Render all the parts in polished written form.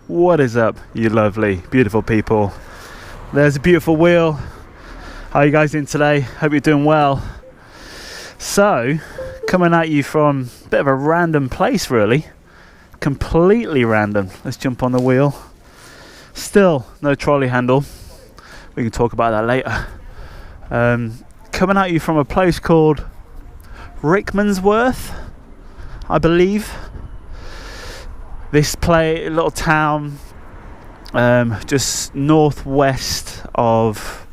What is up, you lovely, beautiful people? There's a beautiful wheel. How are you guys doing today? Hope you're doing well. So, coming at you from a bit of a random place, really. Completely random. Let's jump on the wheel. Still no trolley handle. We can talk about that later. Coming at you from a place called Rickmansworth, I believe. This little town just northwest of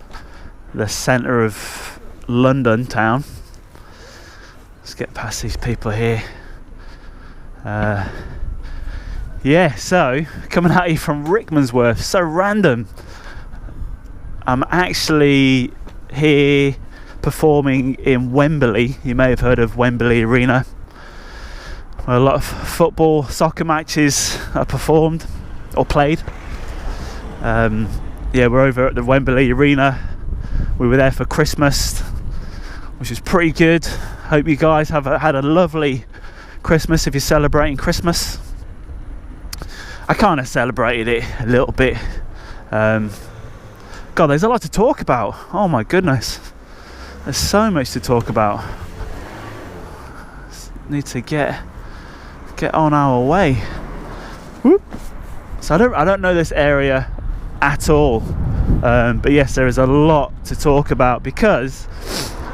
the centre of London town. Let's get past these people here. Yeah, so coming at you from Rickmansworth, so random. I'm actually here performing in Wembley. You may have heard of Wembley Arena, where a lot of football, soccer matches are performed or played. Yeah, we're over at the Wembley Arena. We were there for Christmas, which is pretty good. Hope you guys have had a lovely Christmas if you're celebrating Christmas. I kind of celebrated it a little bit. God, there's a lot to talk about. Oh my goodness, there's so much to talk about. Need to get on our way. Whoop. So I don't know this area at all, but yes, there is a lot to talk about because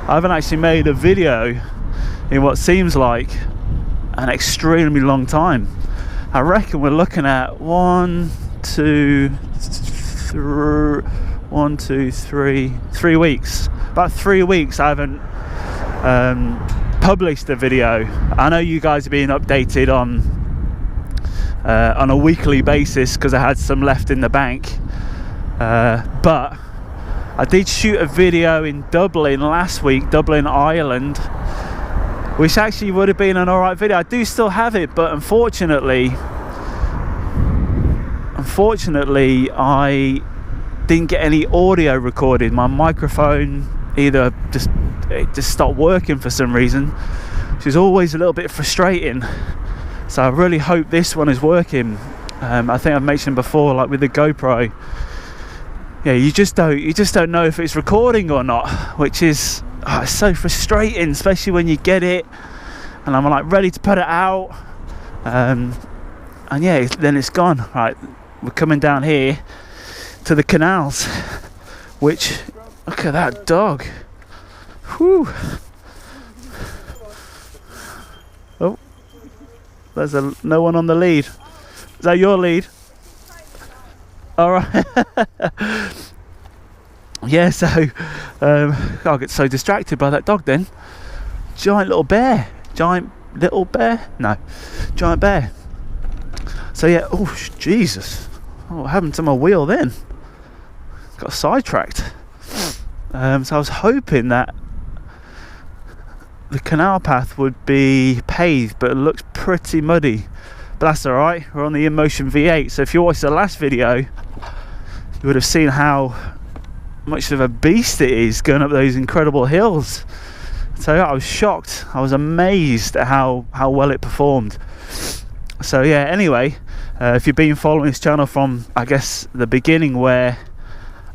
I haven't actually made a video in what seems like an extremely long time. I reckon we're looking at 3 weeks. About 3 weeks I haven't published a video. I know you guys are being updated on a weekly basis because I had some left in the bank, but I did shoot a video in Dublin last week, Dublin, Ireland, which actually would have been an alright video. I do still have it, but unfortunately I didn't get any audio recorded. My microphone either just stopped working for some reason, which is always a little bit frustrating. So I really hope this one is working. I think I've mentioned before, like with the GoPro, yeah, you just don't know if it's recording or not, which is it's so frustrating, especially when you get it and I'm like ready to put it out, and yeah, then it's gone. Right, we're coming down here to the canals, which, look at that dog. Whew. Oh, there's no one on the lead. Is that your lead? All right. Yeah, so I'll get so distracted by that dog then. Giant bear. So yeah, oh Jesus, what happened to my wheel then? Got sidetracked. So I was hoping that the canal path would be paved, but it looks pretty muddy, but that's alright. We're on the InMotion V8, so if you watched the last video you would have seen how much of a beast it is going up those incredible hills. So yeah, I was shocked. I was amazed at how well it performed. So yeah, anyway, if you've been following this channel from, I guess, the beginning where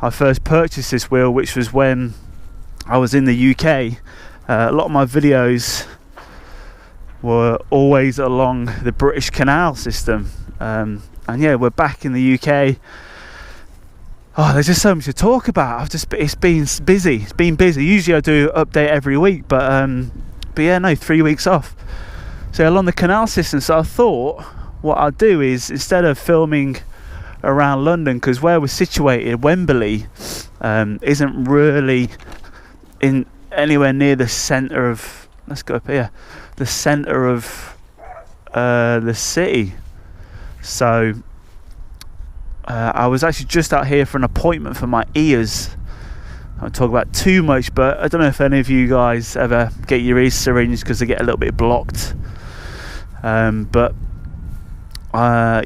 I first purchased this wheel, which was when I was in the UK, a lot of my videos were always along the British canal system, and yeah, we're back in the UK. Oh, there's just so much to talk about. It's been busy. Usually I do update every week, but yeah, no, 3 weeks off. So along the canal system, so I thought what I'd do is, instead of filming around London, because where we're situated, Wembley, isn't really in anywhere near the centre of, let's go up here, the centre of the city. So I was actually just out here for an appointment for my ears. I won't talk about too much, but I don't know if any of you guys ever get your ears syringed because they get a little bit blocked. But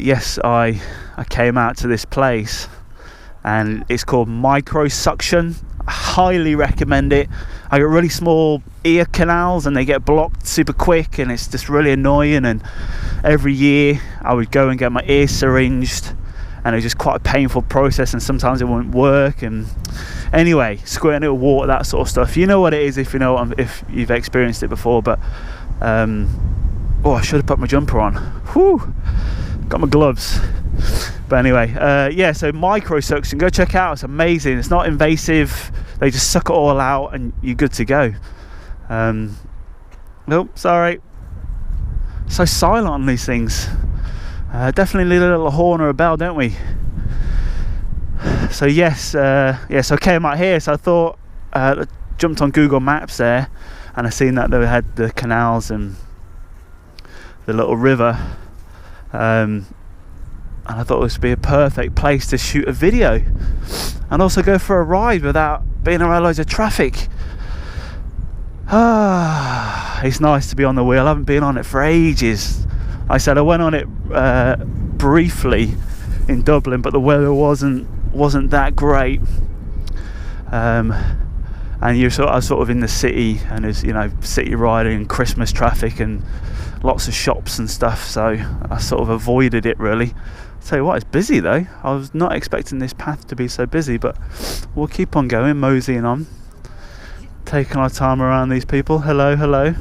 yes, I came out to this place and it's called microsuction. I highly recommend it. I got really small ear canals and they get blocked super quick, and it's just really annoying, and every year I would go and get my ear syringed, and it was just quite a painful process, and sometimes it wouldn't work. And anyway, squirting it with water, that sort of stuff, you know what it is if you know if you've experienced it before. But oh, I should have put my jumper on. Whew, got my gloves. But anyway, yeah, so micro suction, go check it out, it's amazing. It's not invasive, they just suck it all out and you're good to go. Oh, sorry, so silent on these things. Definitely need a little horn or a bell, don't we? So yes, yes, I came out here, so I thought, jumped on Google Maps there, and I seen that they had the canals and the little river, and I thought this would be a perfect place to shoot a video and also go for a ride without being around loads of traffic. It's nice to be on the wheel. I haven't been on it for ages. Like I said, I went on it briefly in Dublin, but the weather wasn't that great. And you're sort of in the city, and there's, you know, city riding and Christmas traffic and lots of shops and stuff, so I sort of avoided it really. Tell you what, it's busy though. I was not expecting this path to be so busy, but we'll keep on going, moseying on, taking our time around these people. Hello, hello.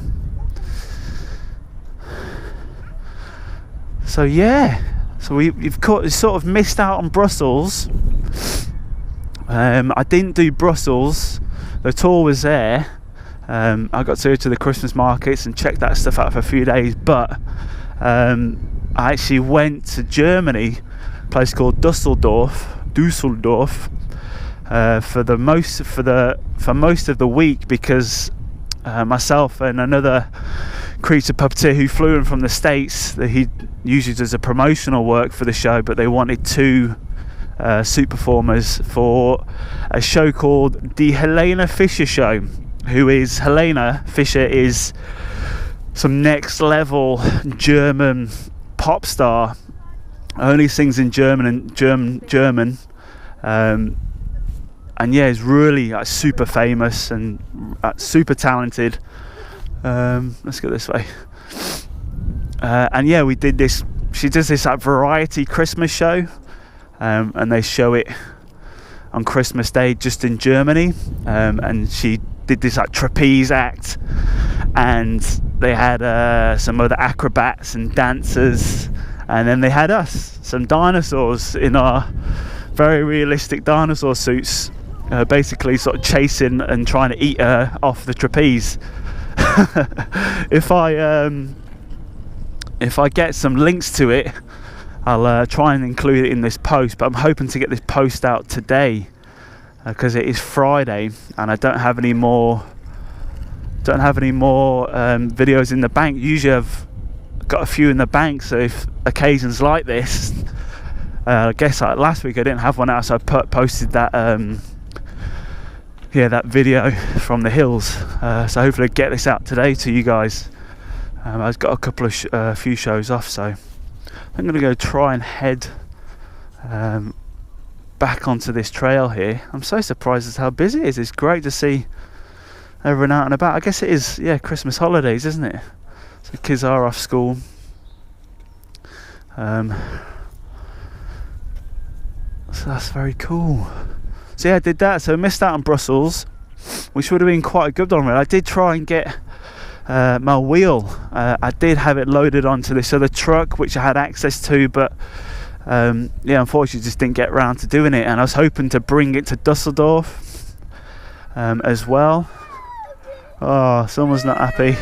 So yeah, so you've sort of missed out on Brussels. I didn't do Brussels. The tour was there. I got to go to the Christmas markets and check that stuff out for a few days, but I actually went to Germany, a place called Dusseldorf, for most of the week, because myself and another creature puppeteer who flew in from the States, that he usually does a promotional work for the show, but they wanted two suit performers for a show called the Helena Fischer Show. Helena Fischer is some next level German pop star, only sings in German and yeah, is really super famous and super talented. Let's go this way. And yeah, we did this. She does this variety Christmas show, and they show it on Christmas Day just in Germany. And she did this trapeze act, and they had some other acrobats and dancers, and then they had us, some dinosaurs in our very realistic dinosaur suits, basically sort of chasing and trying to eat her off the trapeze. If I get some links to it, I'll try and include it in this post, but I'm hoping to get this post out today, because it is Friday and I don't have any more videos in the bank. Usually I've got a few in the bank, so if occasions like this, I guess like last week I didn't have one out, so I posted that that video from the hills, so hopefully I'll get this out today to you guys. I've got a couple of few shows off, so I'm going to go try and head back onto this trail here. I'm so surprised at how busy it is. It's great to see everyone out and about. I guess it is, yeah, Christmas holidays, isn't it? So kids are off school. So that's very cool. So yeah, I did that. So I missed out on Brussels, which would have been quite a good one. I did try and get my wheel. I did have it loaded onto this other truck which I had access to, but yeah, unfortunately just didn't get around to doing it, and I was hoping to bring it to Dusseldorf as well. Oh, someone's not happy.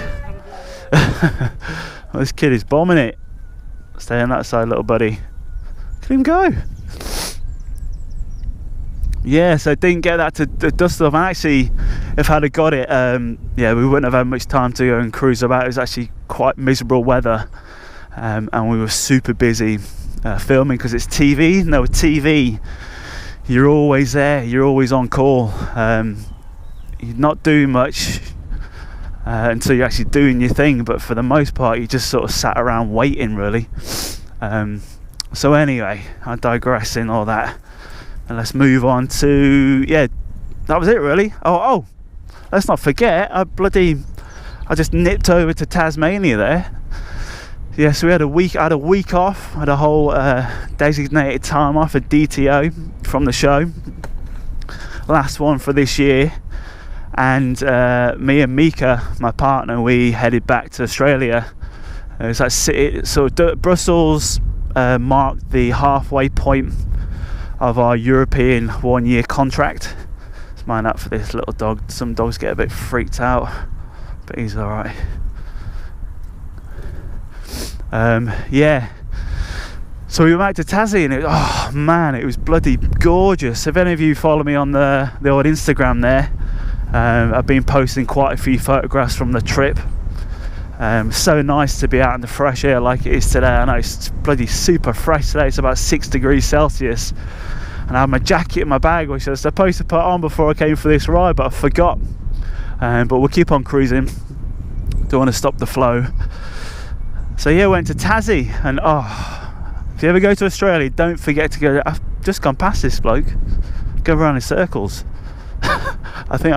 Well, this kid is bombing it. Stay on that side, little buddy. Let him go. Yeah, so I didn't get that to Dusseldorf. And actually, if I'd have got it, yeah, we wouldn't have had much time to go and cruise about. It was actually quite miserable weather, and we were super busy filming, because it's TV. No, with TV, you're always there, you're always on call. You're not doing much until you're actually doing your thing, but for the most part you just sort of sat around waiting, really. So anyway, I digress in all that, and let's move on to, yeah, that was it really. Oh, let's not forget, I just nipped over to Tasmania there. Yeah, so we had a week. I had a week off. I had a whole designated time off, a DTO from the show. Last one for this year. And me and Mika, my partner, we headed back to Australia. It was like so Brussels marked the halfway point of our European 1 year contract. Let's mind up for this little dog. Some dogs get a bit freaked out, but he's all right. Yeah. So we went back to Tassie, and oh man, it was bloody gorgeous. If any of you follow me on the old Instagram there, I've been posting quite a few photographs from the trip. So nice to be out in the fresh air like it is today. I know it's bloody super fresh today. It's about 6 degrees Celsius, and I have my jacket in my bag, which I was supposed to put on before I came for this ride, but I forgot. But we'll keep on cruising. Don't want to stop the flow. So yeah, went to Tassie, and if you ever go to Australia, don't forget to go. I've just gone past this bloke. Go around in circles. I think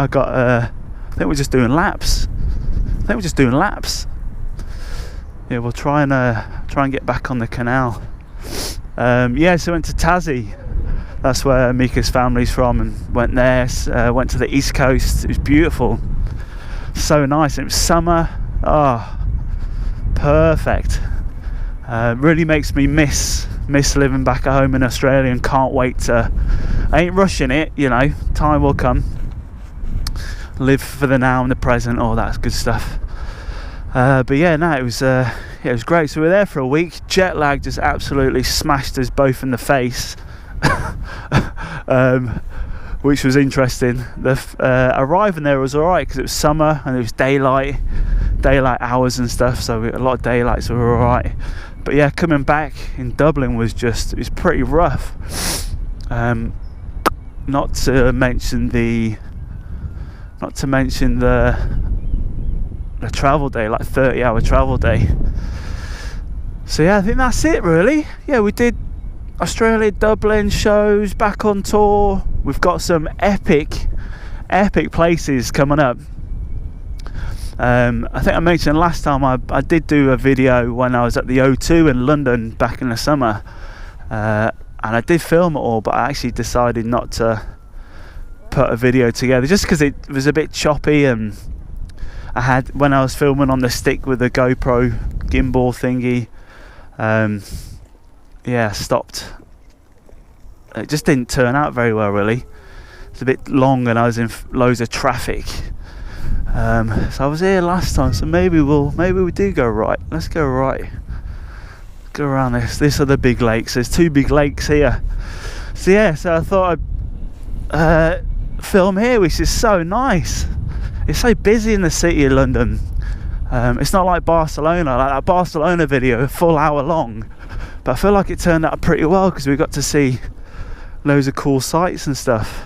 we're just doing laps. Yeah, we'll try and get back on the canal. Yeah, so went to Tassie. That's where Mika's family's from, and went there. Went to the east coast. It was beautiful, so nice. It was summer. Perfect. Really makes me miss living back at home in Australia, and can't wait to. I ain't rushing it, you know. Time will come. Live for the now and the present, all that good stuff. But yeah, no, it was great. So we were there for a week. Jet lag just absolutely smashed us both in the face, which was interesting. Arriving there was alright because it was summer and it was daylight hours and stuff, so we had a lot of daylight, so we were alright. But yeah, coming back in Dublin was pretty rough. Not to mention the travel day, like 30-hour travel day. So yeah, I think that's it really. Yeah, we did Australia, Dublin shows, back on tour. We've got some epic places coming up. I think I mentioned last time I did do a video when I was at the O2 in London back in the summer, and I did film it all, but I actually decided not to put a video together just because it was a bit choppy, and when I was filming on the stick with the GoPro gimbal thingy, yeah, stopped. It just didn't turn out very well really. It's a bit long and I was in loads of traffic. So I was here last time, so maybe we do go right. Let's go right. Go around this. These are the big lakes. There's 2 big lakes here. So yeah, so I thought I'd film here, which is so nice. It's so busy in the city of London. It's not like Barcelona, like that Barcelona video, a full hour long. But I feel like it turned out pretty well because we got to see loads of cool sights and stuff.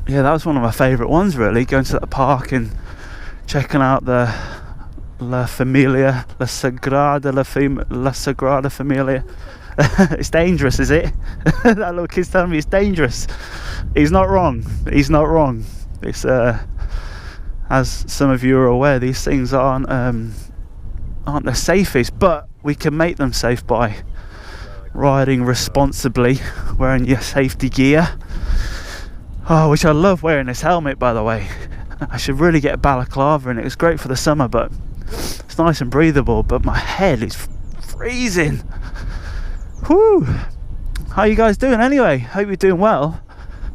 Yeah, that was one of my favourite ones really, going to the park and checking out the La Sagrada Familia. It's dangerous, is it? That little kid's telling me it's dangerous. He's not wrong. It's as some of you are aware, these things aren't the safest, but we can make them safe by riding responsibly, wearing your safety gear. Which I love wearing this helmet, by the way. I should really get a balaclava in it. It's great for the summer, but it's nice and breathable, but my head is freezing. Whew. How you guys doing anyway? Hope you're doing well.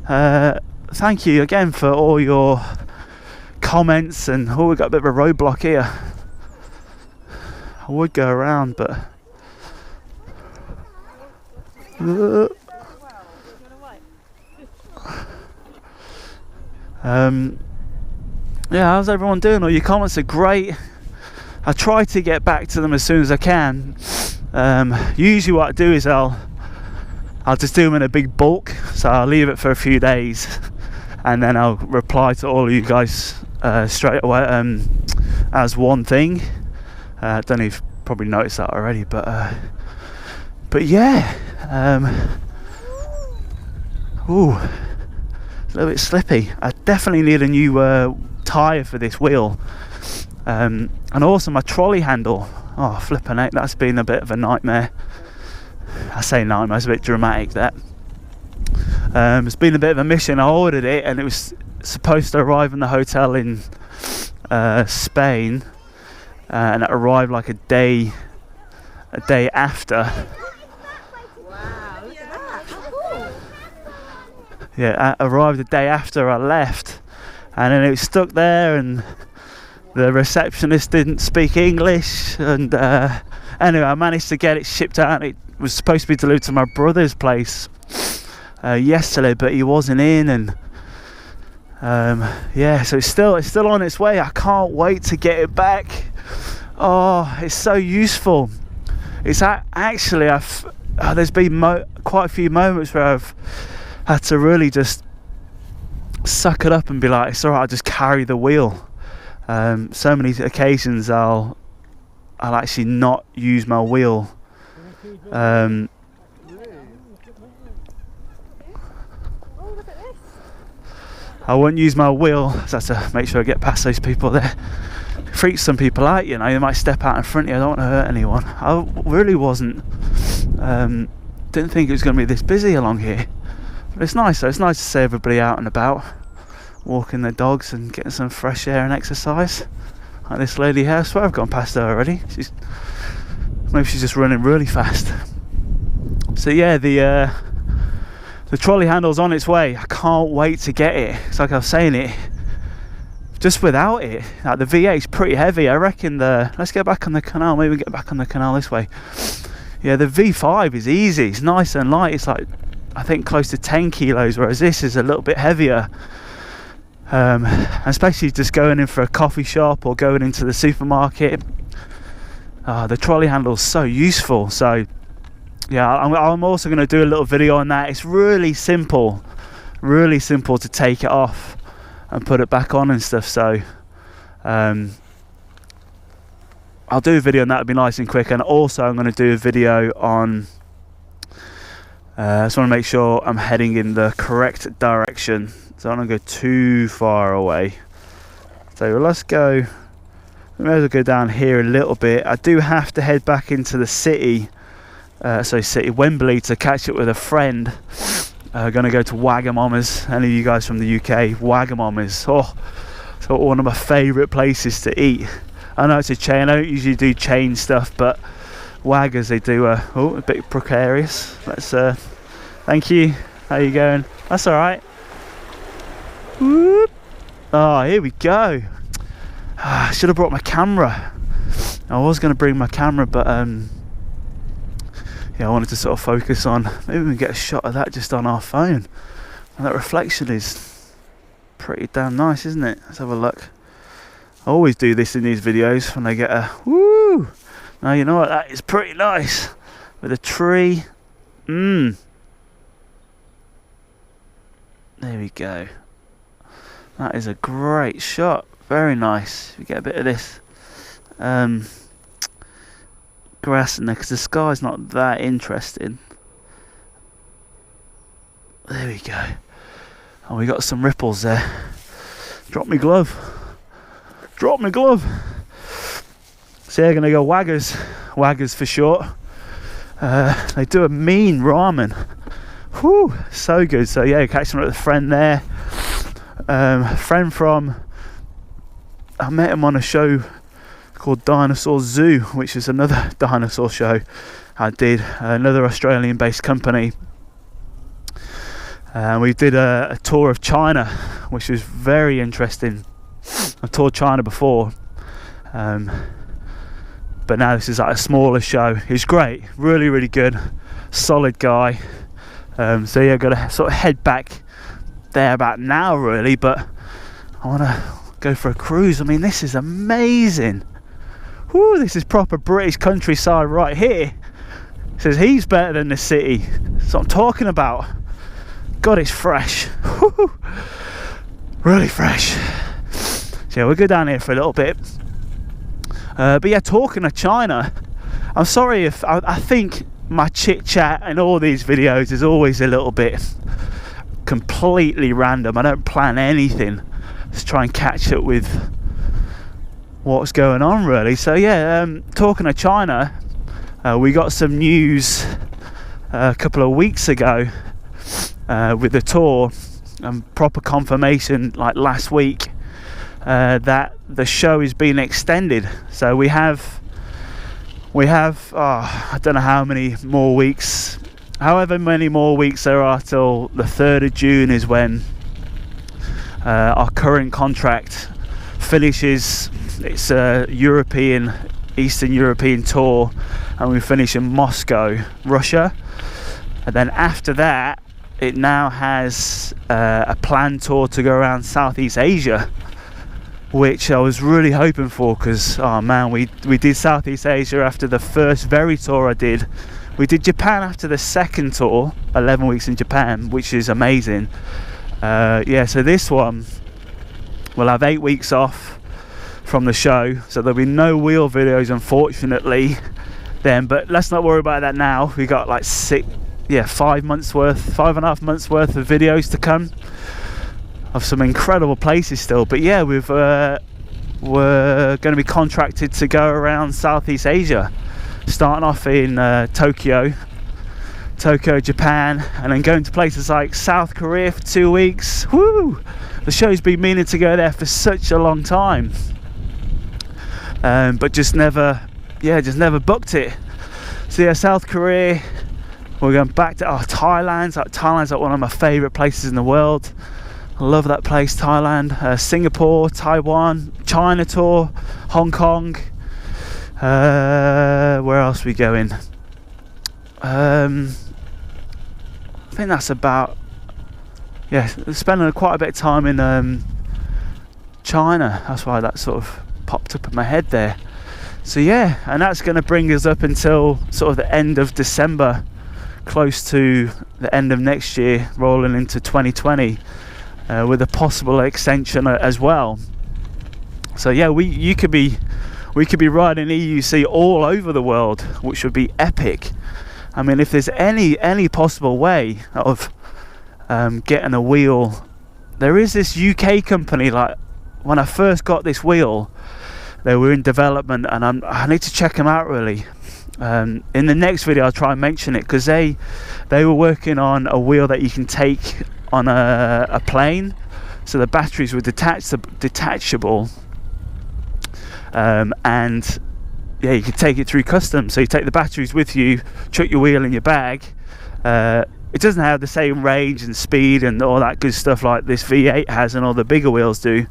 Thank you again for all your comments, and we got a bit of a roadblock here. I would go around, but yeah, how's everyone doing? All your comments are great. I try to get back to them as soon as I can. Usually what I do is I'll just do them in a big bulk, so I'll leave it for a few days and then I'll reply to all of you guys straight away as one thing. I don't know if you've probably noticed that already, but yeah, ooh, a little bit slippy. I definitely need a new tyre for this wheel. And also my trolley handle, oh flipping out, that's been a bit of a nightmare. I say nightmare, it's a bit dramatic that. It's been a bit of a mission. I ordered it and it was supposed to arrive in the hotel in Spain, and it arrived like a day after. Wow, look at that. How cool. Yeah, it arrived the day after I left, and then it was stuck there, and the receptionist didn't speak English, and anyway I managed to get it shipped out. It was supposed to be delivered to my brother's place yesterday, but he wasn't in, and yeah, so it's still on its way. I can't wait to get it back. Oh, it's so useful. It's actually there's been quite a few moments where I've had to really just suck it up and be like, it's alright, I'll just carry the wheel. So many occasions I'll actually not use my wheel. I won't use my wheel, so I have to make sure I get past those people there. It freaks some people out, you know, they might step out in front of you. I don't want to hurt anyone. I really wasn't, didn't think it was going to be this busy along here. But it's nice though, it's nice to see everybody out and about, walking their dogs and getting some fresh air and exercise. Like this lady here, I swear I've gone past her already. Maybe she's just running really fast. So yeah, the trolley handle's on its way. I can't wait to get it. It's like I was saying, it just without it, like the V8's pretty heavy. I reckon let's get back on the canal. Maybe we get back on the canal this way. Yeah, the V5 is easy. It's nice and light. It's like, I think close to 10 kilos, whereas this is a little bit heavier. Especially just going in for a coffee shop or going into the supermarket. The trolley handle is so useful. So yeah, I'm also going to do a little video on that. It's really simple to take it off and put it back on and stuff. So I'll do a video on that. It'll be nice and quick. And also I'm going to do a video on I just want to make sure I'm heading in the correct direction, so I don't go too far away. So let's go, we may as well go down here a little bit. I do have to head back into the city, Wembley, to catch up with a friend. Going to go to Wagamama's. Any of you guys from the UK, Wagamama's, oh, so one of my favourite places to eat. I know it's a chain, I don't usually do chain stuff, but Waggers, they do a bit precarious. Let's thank you. How you going? That's all right. Whoop. Oh, here we go. I should have brought my camera. I was going to bring my camera, but yeah, I wanted to sort of focus on, maybe we can get a shot of that just on our phone. And that reflection is pretty damn nice, isn't it? Let's have a look. I always do this in these videos when I get a woo. Now you know what, that is pretty nice with a tree. There we go. That is a great shot. Very nice. We get a bit of this grass in there because the sky's not that interesting. There we go. Oh, we got some ripples there. Drop me glove. Drop me glove. So they're going to go Waggers. Waggers for short. They do a mean ramen. Whew, so good. So yeah, catching up with a friend there. Friend from, I met him on a show called Dinosaur Zoo, which is another dinosaur show I did. Another Australian based company. We did a tour of China, which was very interesting. I've toured China before, but now this is like a smaller show. He's great, really, really good, solid guy. So yeah, got to sort of head back there about now, really. But I want to go for a cruise. I mean, this is amazing. Whoo, this is proper British countryside right here. Says he's better than the city. That's what I'm talking about. God, it's fresh. Woo, really fresh. So yeah, we'll go down here for a little bit. But yeah, talking of China, I'm sorry if I think my chit chat in all these videos is always a little bit completely random. I don't plan anything. Just try and catch up with what's going on really. So yeah, talking of China, we got some news a couple of weeks ago with the tour, and proper confirmation like last week that the show is being extended. So we have I don't know how many more weeks, however many more weeks there are till the 3rd of June is when our current contract finishes. It's a Eastern European tour, and we finish in Moscow, Russia. And then after that, it now has a planned tour to go around Southeast Asia, which I was really hoping for, because oh man, we did Southeast Asia after the first very tour I did. We did Japan after the second tour, 11 weeks in Japan, which is amazing. Yeah, so this one we'll have 8 weeks off from the show, so there'll be no wheel videos unfortunately then, but let's not worry about that now. We got like 5.5 months worth of videos to come of some incredible places still. But yeah, we're going to be contracted to go around Southeast Asia, starting off in Tokyo, Japan, and then going to places like South Korea for 2 weeks. Woo! The show's been meaning to go there for such a long time, but just never booked it. So yeah, South Korea, we're going back to Thailand's like one of my favourite places in the world. I love that place, Thailand. Singapore, Taiwan, China tour, Hong Kong. Where else are we going? I think that's about, yeah, spending quite a bit of time in China. That's why that sort of popped up in my head there. So yeah, and that's going to bring us up until sort of the end of December, close to the end of next year, rolling into 2020, with a possible extension as well. So yeah, we could be riding EUC all over the world, which would be epic. I mean, if there's any possible way of getting a wheel, there is this UK company. Like when I first got this wheel, they were in development, and I need to check them out really. In the next video I'll try and mention it, because they were working on a wheel that you can take on a plane, so the batteries were detachable, and yeah, you could take it through customs. So you take the batteries with you, chuck your wheel in your bag. It doesn't have the same range and speed and all that good stuff like this V8 has and all the bigger wheels do,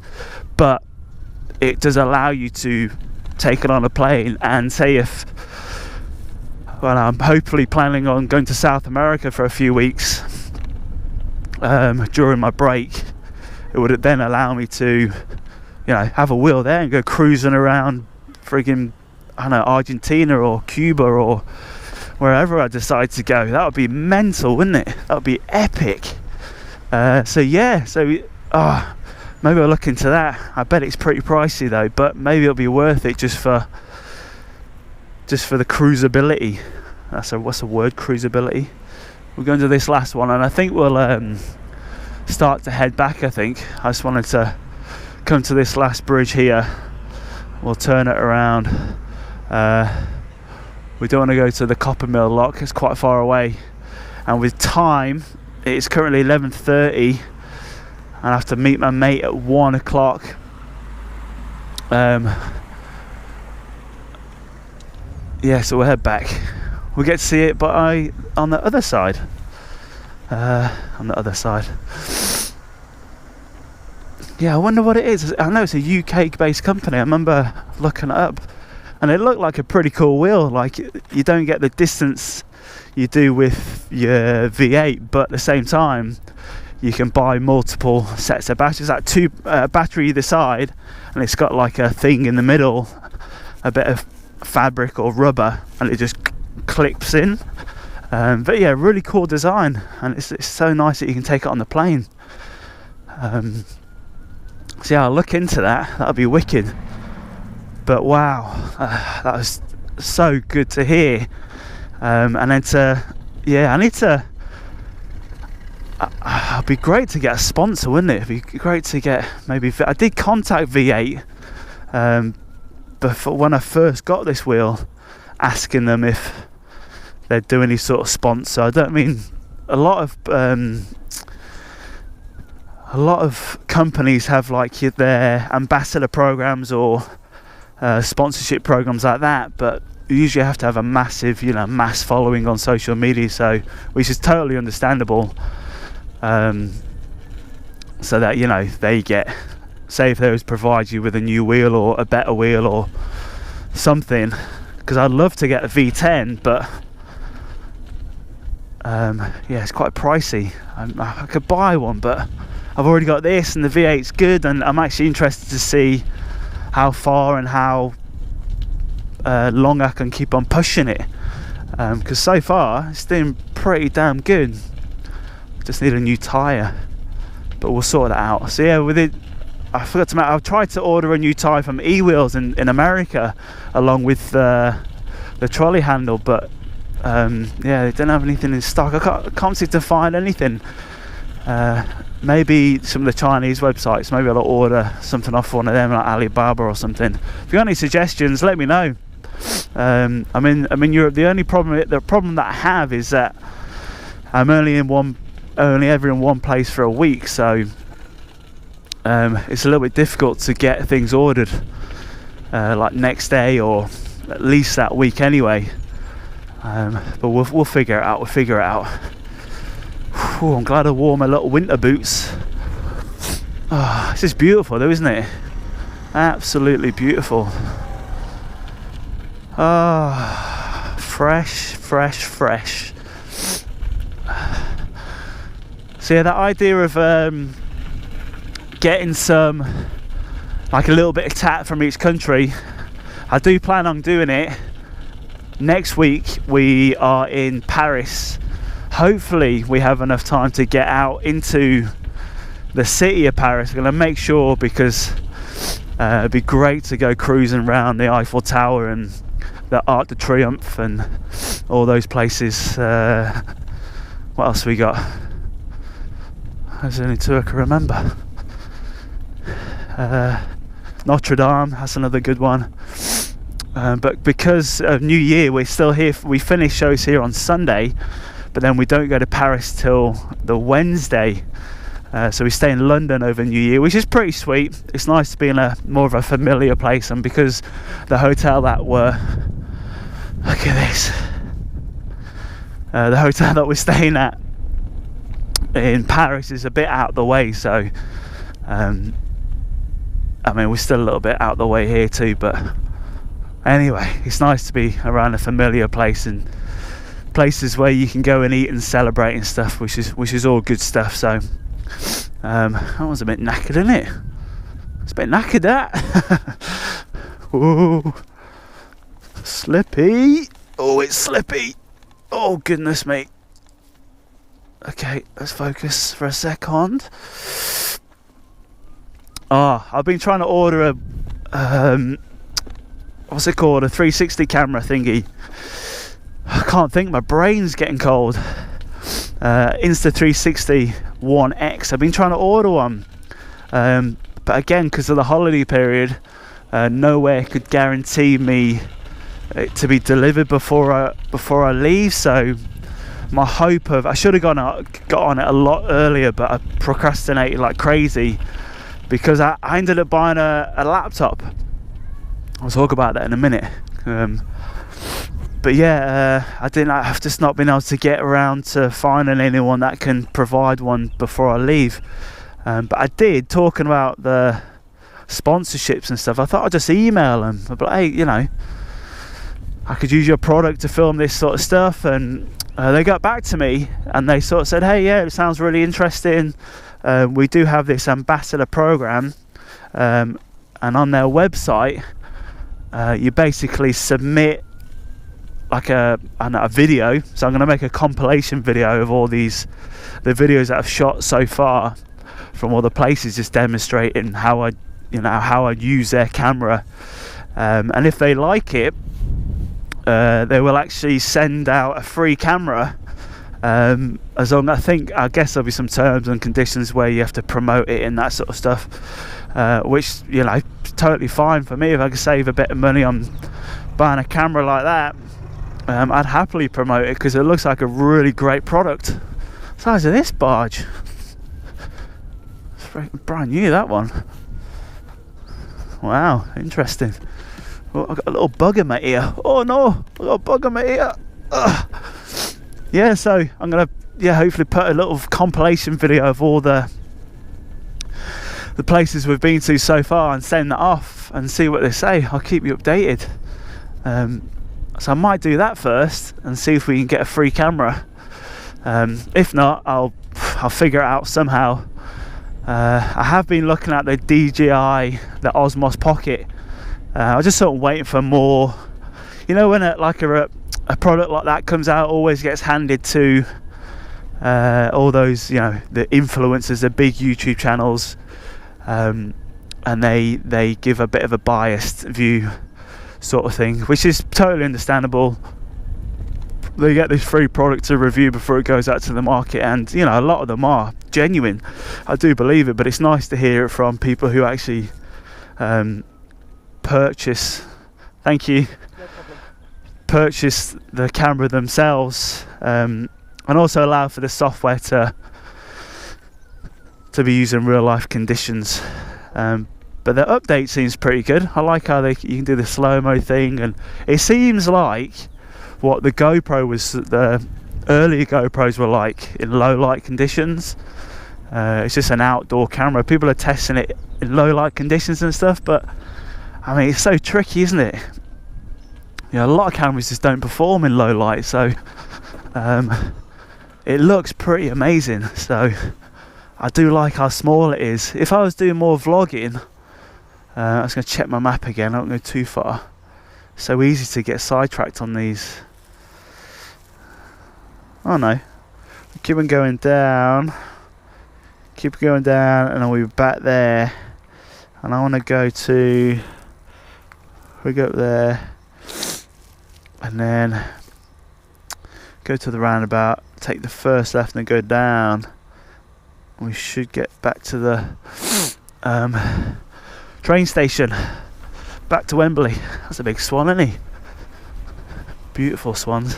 but it does allow you to take it on a plane. And say if, well, I'm hopefully planning on going to South America for a few weeks during my break, it would then allow me to, have a wheel there and go cruising around friggin', I don't know, Argentina or Cuba or wherever I decide to go. That would be mental, wouldn't it? That would be epic. So yeah, maybe I'll look into that. I bet it's pretty pricey though, but maybe it'll be worth it just for the cruisability. What's the word? Cruisability. We're going to this last one, and I think we'll start to head back. I just wanted to come to this last bridge here. We'll turn it around. We don't want to go to the copper mill lock, it's quite far away, and with time, it's currently 11:30. I have to meet my mate at 1 o'clock. Yeah, so we'll head back. We'll get to see it, but on the other side. Yeah, I wonder what it is. I know it's a UK-based company. I remember looking it up, and it looked like a pretty cool wheel. Like, you don't get the distance you do with your V8, but at the same time, you can buy multiple sets of batteries, like two battery either side, and it's got like a thing in the middle, a bit of fabric or rubber, and it just clips in. But yeah, really cool design, and it's so nice that you can take it on the plane. So yeah, I'll look into that. That'll be wicked. But wow, that was so good to hear. And then it'd be great to get a sponsor, wouldn't it? It'd be great to get maybe. I did contact V8, before, when I first got this wheel, asking them if they'd do any sort of sponsor. I don't mean a lot of companies have like their ambassador programs or sponsorship programs like that, but you usually have to have a massive, mass following on social media, so which is totally understandable. So that they get, say if they was provide you with a new wheel or a better wheel or something, because I'd love to get a V10, but yeah, it's quite pricey. I could buy one, but I've already got this, and the V8's good, and I'm actually interested to see how far and how long I can keep on pushing it, because so far it's doing pretty damn good. Just need a new tyre, but we'll sort that out. So yeah, with it, I forgot to mention, I've tried to order a new tyre from E-Wheels in America along with the trolley handle, but yeah, they don't have anything in stock. I can't seem to find anything. Maybe some of the Chinese websites, maybe I'll order something off one of them, like Alibaba or something. If you got any suggestions, let me know. I'm in Europe. The problem that I have is that I'm only ever in one place for a week, so it's a little bit difficult to get things ordered like next day or at least that week anyway. But we'll figure it out. Whew, I'm glad I wore my little winter boots. Oh, this is beautiful though, isn't it? Absolutely beautiful. Ah, fresh. So yeah, that idea of getting some, like a little bit of tat from each country, I do plan on doing it. Next week we are in Paris. Hopefully we have enough time to get out into the city of Paris. I'm going to make sure, because it'd be great to go cruising around the Eiffel Tower and the Arc de Triomphe and all those places. What else we got? There's only two I can remember. Notre Dame, that's another good one. But because of New Year, we're still here. We finish shows here on Sunday, but then we don't go to Paris till the Wednesday. So we stay in London over New Year, which is pretty sweet. It's nice to be in a more of a familiar place, and because the hotel that we're, look at this, the hotel that we're staying at in Paris is a bit out the way, so we're still a little bit out the way here too, but anyway, it's nice to be around a familiar place and places where you can go and eat and celebrate and stuff, which is all good stuff. So that was a bit knackered, isn't it? It's a bit knackered, that. Ooh, slippy. Oh, it's slippy. Oh goodness me. Okay, let's focus for a second. I've been trying to order a what's it called, a 360 camera thingy. I can't think, my brain's getting cold. Insta360 One X. I've been trying to order one, but again, because of the holiday period, nowhere could guarantee me it to be delivered before I leave. So my hope of, I should have got on it a lot earlier, but I procrastinated like crazy because I ended up buying a laptop. I'll talk about that in a minute. But yeah, I've just not been able to get around to finding anyone that can provide one before I leave. But I did, talking about the sponsorships and stuff, I thought I'd just email them. I'd be like, hey, I could use your product to film this sort of stuff. And they got back to me and they sort of said, hey, yeah, it sounds really interesting. We do have this ambassador program, and on their website, you basically submit like a video. So I'm going to make a compilation video of all the videos that I've shot so far from all the places, just demonstrating how I use their camera. And if they like it, they will actually send out a free camera. As long, I guess there'll be some terms and conditions where you have to promote it and that sort of stuff, which it's totally fine for me. If I could save a bit of money on buying a camera like that, I'd happily promote it, because it looks like a really great product. Size of this barge, it's brand new, that one. Wow, interesting. Oh, I've got a little bug in my ear. Oh no, I've got a bug in my ear. Ugh. Yeah, so I'm gonna hopefully put a little compilation video of all the places we've been to so far and send that off and see what they say. I'll keep you updated. So I might do that first and see if we can get a free camera. If not, I'll figure it out somehow. I have been looking at the DJI, the Osmos Pocket. I was just sort of waiting for more. You know, when a product like that comes out, always gets handed to all those, you know, the influencers, the big YouTube channels, and they give a bit of a biased view, sort of thing, which is totally understandable. They get this free product to review before it goes out to the market, and you know, a lot of them are genuine. I do believe it, but it's nice to hear it from people who actually purchase. Thank you. No problem. Purchase the camera themselves, and also allow for the software to be used in real life conditions. But the update seems pretty good. I like how you can do the slow-mo thing, and it seems like what the GoPro was, the earlier GoPros were like in low light conditions. It's just an outdoor camera. People are testing it in low light conditions and stuff, but I mean, it's so tricky, isn't it? You know, a lot of cameras just don't perform in low light, so it looks pretty amazing. So I do like how small it is. If I was doing more vlogging, I was going to check my map again, I don't go too far. So easy to get sidetracked on these. Oh no, keep on going down, and then we'll be back there, and I want to go to, we go up there and then go to the roundabout, take the first left and then go down. We should get back to the train station, back to Wembley. That's a big swan, isn't he? Beautiful swans.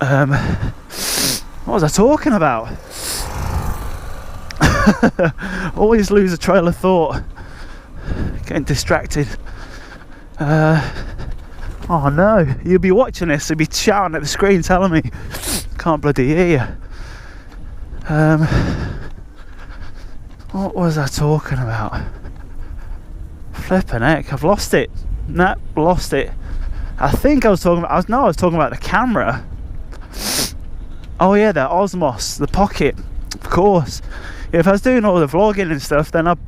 What was I talking about? Always lose a trail of thought. Getting distracted. Oh no, you'll be watching this, you'll be shouting at the screen telling me can't bloody hear you. What was I talking about? Flippin' heck, I've lost it. Nah, lost it. I think I was talking about, I was talking about the camera. Oh yeah, the Osmos, the Pocket, of course. Yeah, if I was doing all the vlogging and stuff, then I'd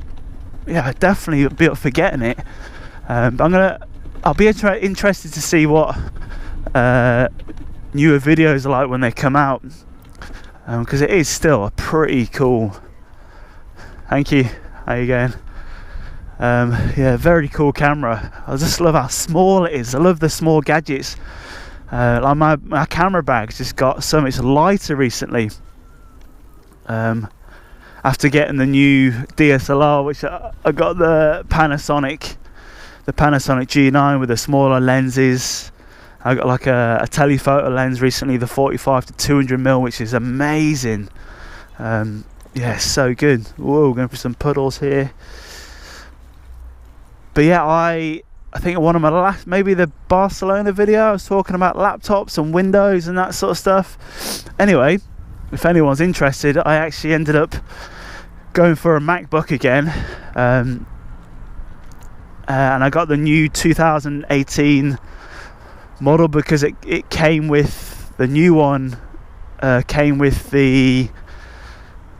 definitely be up for getting it. I'll be interested to see what newer videos are like when they come out, because it is still a pretty cool. Thank you. How you going? Yeah, very cool camera. I just love how small it is. I love the small gadgets. Like my camera bag's just got so much lighter recently. After getting the new DSLR, which I got the Panasonic G9 with the smaller lenses. I got like a telephoto lens recently, the 45 to 200mm, which is amazing. Yeah, so good. Whoa, going for some puddles here. But yeah, I think one of my last, maybe the Barcelona video, I was talking about laptops and Windows and that sort of stuff. Anyway, if anyone's interested, I actually ended up going for a MacBook again, and I got the new 2018 model because it came with the new one, came with the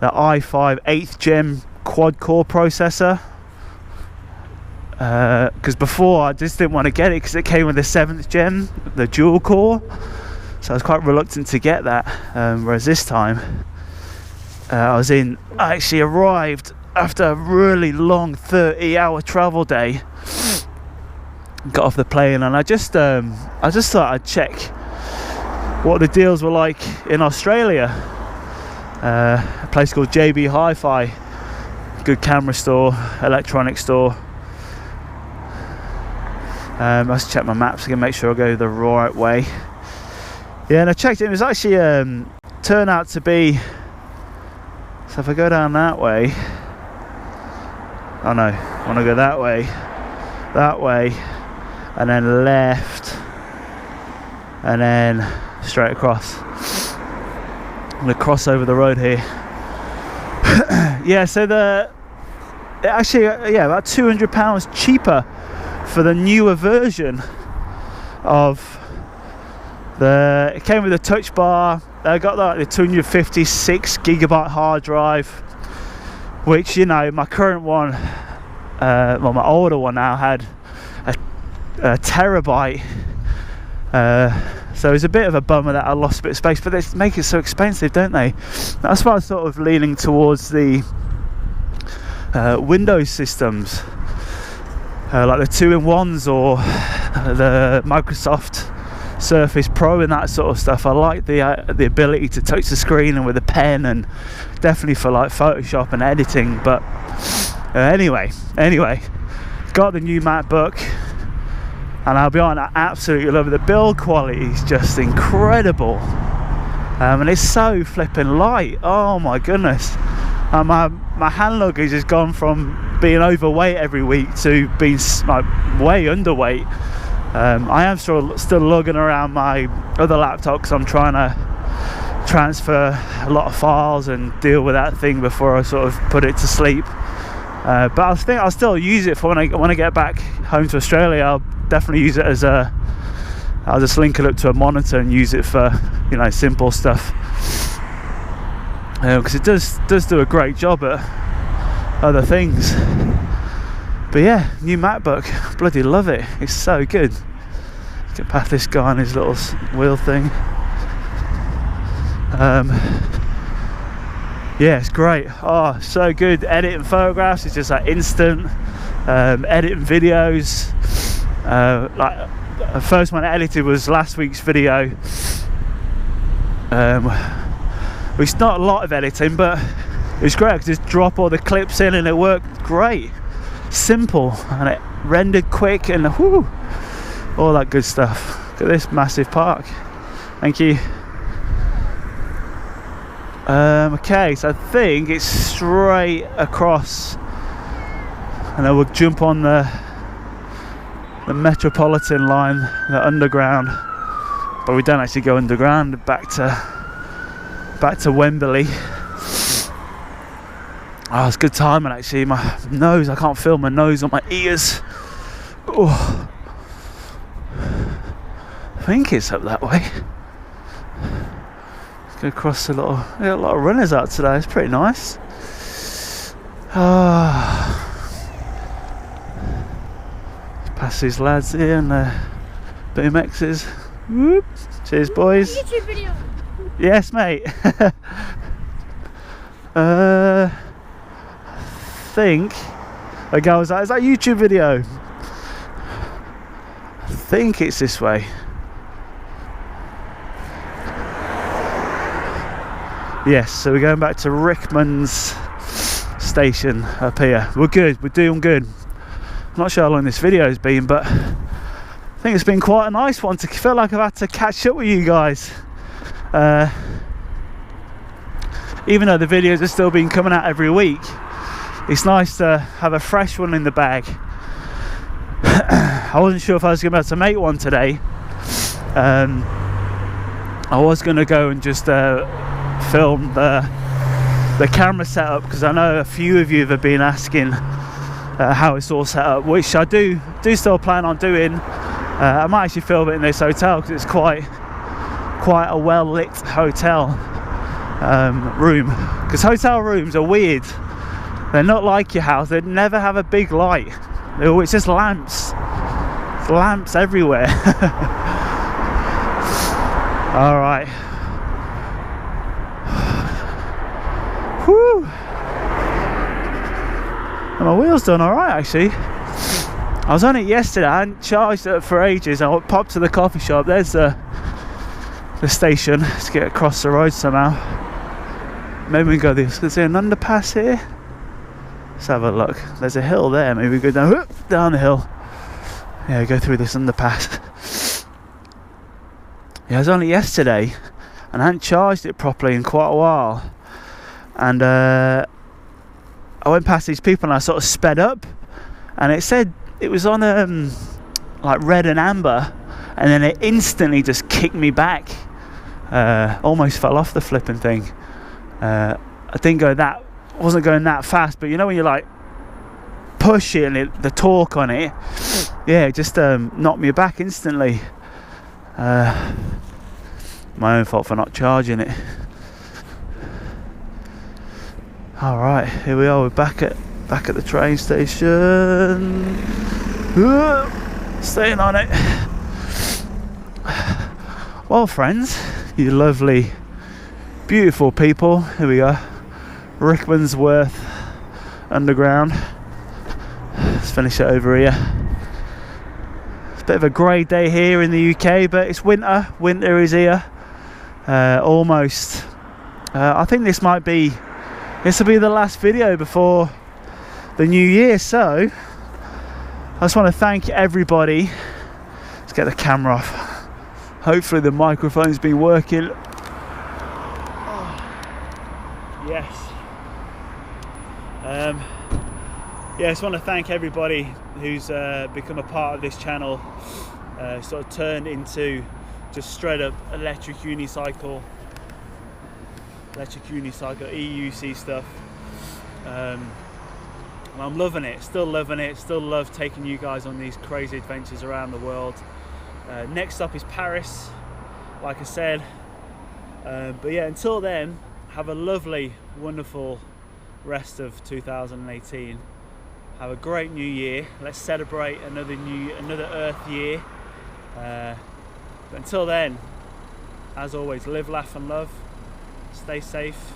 i5 8th gen quad core processor. Because before I just didn't want to get it because it came with the 7th gen, the dual core, so I was quite reluctant to get that. Whereas this time I actually arrived after a really long 30-hour travel day, got off the plane, and I just thought I'd check what the deals were like in Australia. A place called JB Hi-Fi, good camera store, electronic store. I must check my maps again, make sure I go the right way. Yeah, and I checked it, it was actually turned out to be, so if I go down that way, oh no, I want to go that way, and then left, and then straight across. I'm going to cross over the road here. Yeah, so actually, yeah, about £200 cheaper for the newer version of it came with a touch bar. I got like the 256 gigabyte hard drive, which, you know, my current one, well, my older one now had a terabyte. So it's a bit of a bummer that I lost a bit of space, but they make it so expensive, don't they? That's why I was sort of leaning towards the Windows systems, like the 2-in-1s or the Microsoft Surface Pro and that sort of stuff. I like the ability to touch the screen and with a pen, and definitely for like Photoshop and editing. But anyway, got the new MacBook, and I'll be honest, I absolutely love it. The build quality is just incredible, and it's so flipping light. Oh my goodness. My hand luggage has gone from being overweight every week to being like way underweight. I am still lugging around my other laptop because I'm trying to transfer a lot of files and deal with that thing before I sort of put it to sleep. But I think I'll still use it for when I get back home to Australia. I'll definitely use it as I'll just link it up to a monitor and use it for, you know, simple stuff. Because it does do a great job at other things. But yeah, new MacBook, bloody love it. It's so good. Get past this guy on his little wheel thing. Yeah, it's great. Oh, so good. Editing photographs is just like instant. Editing videos, like the first one I edited was last week's video. It's not a lot of editing, but it's great. I could just drop all the clips in and it worked great. Simple, and it rendered quick, and whoo, all that good stuff. Look at this massive park. Thank you. Okay, so I think it's straight across, and then we'll jump on the Metropolitan line, the underground. But we don't actually go underground. Back to Wembley. Oh, it's good timing actually. My nose, I can't feel my nose or my ears. Oh, I think it's up that way. Let's go across a lot of runners out today. It's pretty nice. Past these lads here and the BMXs. Whoop. Cheers, boys. YouTube video. Yes, mate. I think a guy was like, is that a YouTube video? I think it's this way. Yes, so we're going back to Rickman's station up here. We're good, we're doing good. I'm not sure how long this video has been, but I think it's been quite a nice one. To feel like I've had to catch up with you guys. Even though the videos have still been coming out every week, it's nice to have a fresh one in the bag. I wasn't sure if I was going to be able to make one today. I was going to go and just film the camera setup, because I know a few of you have been asking how it's all set up, which I do still plan on doing. I might actually film it in this hotel because it's quite a well lit hotel room, because hotel rooms are weird. They're not like your house. They never have a big light. It's just lamps. It's lamps everywhere. All right. Whew. And my wheel's done all right actually. I was on it yesterday. I hadn't charged it for ages. I popped to the coffee shop. There's the station. Let's get across the road somehow. Maybe we can go this. Is there an underpass here? Let's have a look. There's a hill there. Maybe we go down the hill. Yeah, go through this underpass. Yeah, it was only yesterday, and I hadn't charged it properly in quite a while. And I went past these people, and I sort of sped up, and it said it was on like red and amber, and then it instantly just kicked me back. Almost fell off the flipping thing. I wasn't going that fast, but you know when you like push it and the torque on it, yeah, it just knocked me back instantly. My own fault for not charging it. All right, here we are. We're back at the train station. Staying on it. Well, friends, you lovely, beautiful people. Here we are, Rickmansworth Underground. Let's finish it over here. It's a bit of a grey day here in the UK, but it's winter. Winter is here. Almost. I think this will be the last video before the new year. So I just want to thank everybody. Let's get the camera off. Hopefully the microphone's been working. Oh, yes. Yeah, I just want to thank everybody who's become a part of this channel. Sort of turned into just straight up electric unicycle EUC stuff. And I'm loving it, still love taking you guys on these crazy adventures around the world. Next up is Paris, like I said. But yeah, until then, have a lovely, wonderful rest of 2018. Have a great new year. Let's celebrate another Earth year. But until then, as always, live, laugh and love. Stay safe,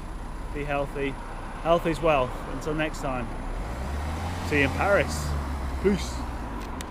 be healthy. Health is wealth. Until next time, see you in Paris. Peace.